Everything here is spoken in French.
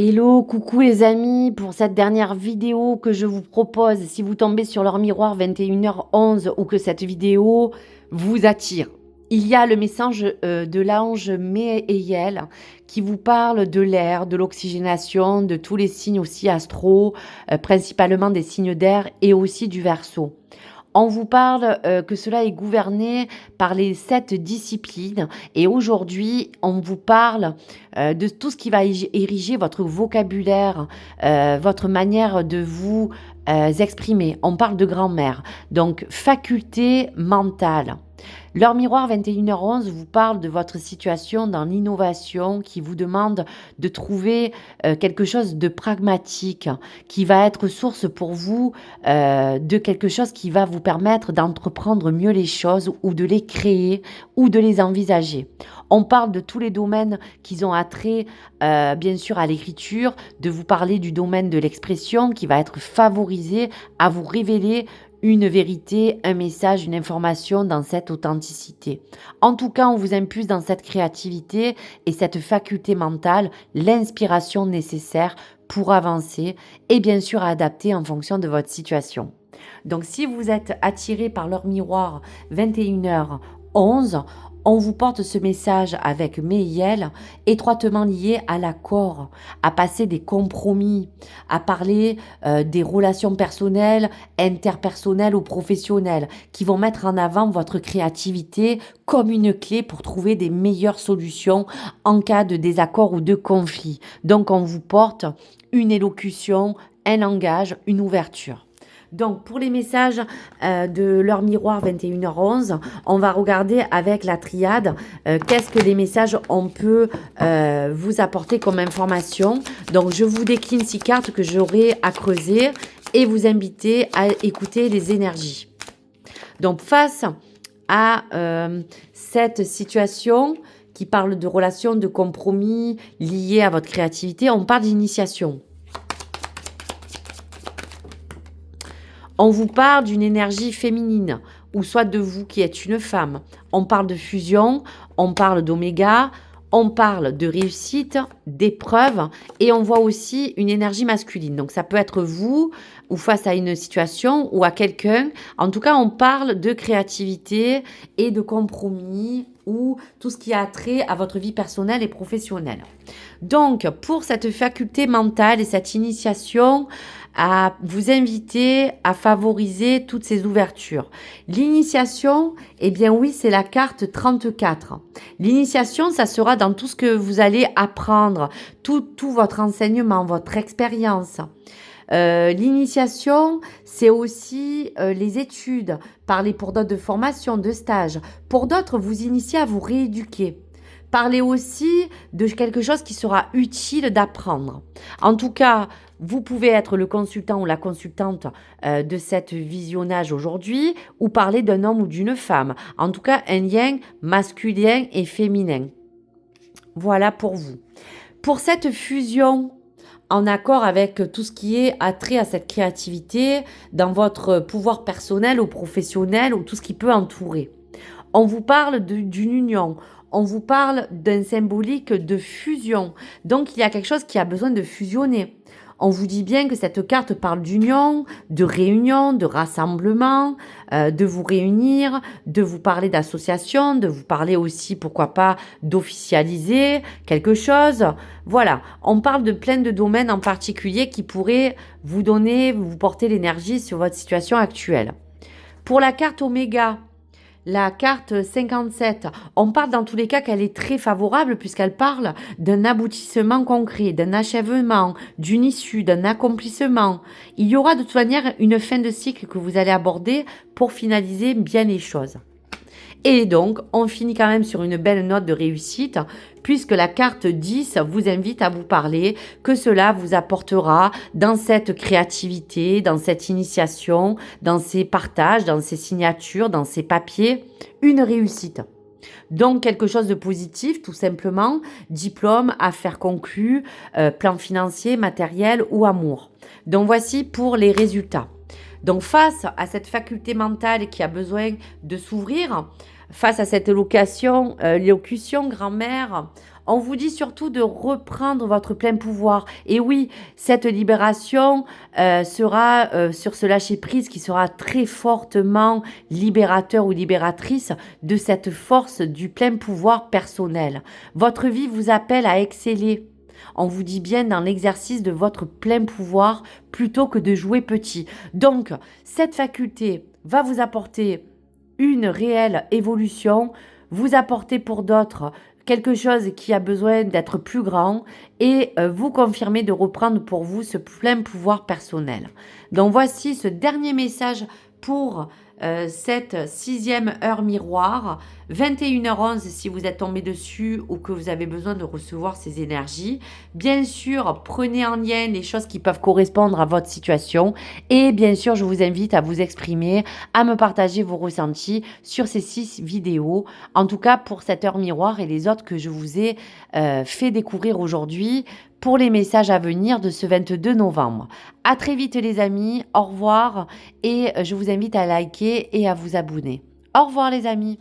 Hello, coucou les amis, pour cette dernière vidéo que je vous propose, si vous tombez sur leur miroir 21h11 ou que cette vidéo vous attire, il y a le message de l'ange Méhéiel qui vous parle de l'air, de l'oxygénation, de tous les signes aussi astro, principalement des signes d'air et aussi du Verseau. On vous parle que cela est gouverné par les 7 disciplines et aujourd'hui, on vous parle de tout ce qui va ériger votre vocabulaire, votre manière de vous exprimer. On parle de grand-mère, donc faculté mentale. Leur miroir 21h11 vous parle de votre situation dans l'innovation qui vous demande de trouver quelque chose de pragmatique qui va être source pour vous de quelque chose qui va vous permettre d'entreprendre mieux les choses ou de les créer ou de les envisager. On parle de tous les domaines qui ont attrait bien sûr à l'écriture, de vous parler du domaine de l'expression qui va être favorisé à vous révéler une vérité, un message, une information dans cette authenticité. En tout cas, on vous impulse dans cette créativité et cette faculté mentale, l'inspiration nécessaire pour avancer et bien sûr à adapter en fonction de votre situation. Donc si vous êtes attiré par leur miroir 21h11, on vous porte ce message avec Méhéiel, étroitement lié à l'accord, à passer des compromis, à parler des relations personnelles, interpersonnelles ou professionnelles, qui vont mettre en avant votre créativité comme une clé pour trouver des meilleures solutions en cas de désaccord ou de conflit. Donc on vous porte une élocution, un langage, une ouverture. Donc, pour les messages de leur miroir 21h11, on va regarder avec la triade qu'est-ce que les messages on peut vous apporter comme information. Donc, je vous décline 6 cartes que j'aurai à creuser et vous inviter à écouter les énergies. Donc, face à cette situation qui parle de relations, de compromis liés à votre créativité, on parle d'initiation. On vous parle d'une énergie féminine, ou soit de vous qui êtes une femme. On parle de fusion, on parle d'oméga, on parle de réussite, d'épreuve, et on voit aussi une énergie masculine. Donc ça peut être vous, ou face à une situation, ou à quelqu'un. En tout cas, on parle de créativité et de compromis, ou tout ce qui a trait à votre vie personnelle et professionnelle. Donc, pour cette faculté mentale et cette initiation, à vous inviter à favoriser toutes ces ouvertures. L'initiation, eh bien oui, c'est la carte 34. L'initiation, ça sera dans tout ce que vous allez apprendre, tout votre enseignement, votre expérience. L'initiation, c'est aussi les études, parler pour d'autres de formation, de stage. Pour d'autres, vous initiez à vous rééduquer. Parlez aussi de quelque chose qui sera utile d'apprendre. En tout cas, vous pouvez être le consultant ou la consultante de cet visionnage aujourd'hui ou parler d'un homme ou d'une femme. En tout cas, un lien masculin et féminin. Voilà pour vous. Pour cette fusion en accord avec tout ce qui est attrait à cette créativité dans votre pouvoir personnel ou professionnel ou tout ce qui peut entourer. On vous parle d'une union. On vous parle d'un symbolique de fusion. Donc, il y a quelque chose qui a besoin de fusionner. On vous dit bien que cette carte parle d'union, de réunion, de rassemblement, de vous réunir, de vous parler d'association, de vous parler aussi, pourquoi pas, d'officialiser quelque chose. Voilà, on parle de plein de domaines en particulier qui pourraient vous donner, vous porter l'énergie sur votre situation actuelle. Pour la carte Oméga, la carte 57, on parle dans tous les cas qu'elle est très favorable puisqu'elle parle d'un aboutissement concret, d'un achèvement, d'une issue, d'un accomplissement. Il y aura de toute manière une fin de cycle que vous allez aborder pour finaliser bien les choses. Et donc, on finit quand même sur une belle note de réussite puisque la carte 10 vous invite à vous parler que cela vous apportera dans cette créativité, dans cette initiation, dans ces partages, dans ces signatures, dans ces papiers, une réussite. Donc, quelque chose de positif, tout simplement, diplôme, affaires conclues, plan financier, matériel ou amour. Donc, voici pour les résultats. Donc, face à cette faculté mentale qui a besoin de s'ouvrir, face à cette élocution grand-mère, On vous dit surtout de reprendre votre plein pouvoir. Et oui, cette libération sera sur ce lâcher-prise qui sera très fortement libérateur ou libératrice de cette force du plein pouvoir personnel. Votre vie vous appelle à exceller. On vous dit bien dans l'exercice de votre plein pouvoir plutôt que de jouer petit. Donc, cette faculté va vous apporter une réelle évolution, vous apporter pour d'autres quelque chose qui a besoin d'être plus grand et vous confirmer de reprendre pour vous ce plein pouvoir personnel. Donc voici ce dernier message pour cette 6e heure miroir, 21h11 si vous êtes tombé dessus ou que vous avez besoin de recevoir ces énergies. Bien sûr, prenez en lien les choses qui peuvent correspondre à votre situation et bien sûr, je vous invite à vous exprimer, à me partager vos ressentis sur ces 6 vidéos. En tout cas, pour cette heure miroir et les autres que je vous ai fait découvrir aujourd'hui pour les messages à venir de ce 22 novembre. À très vite les amis, au revoir et je vous invite à liker et à vous abonner. Au revoir les amis.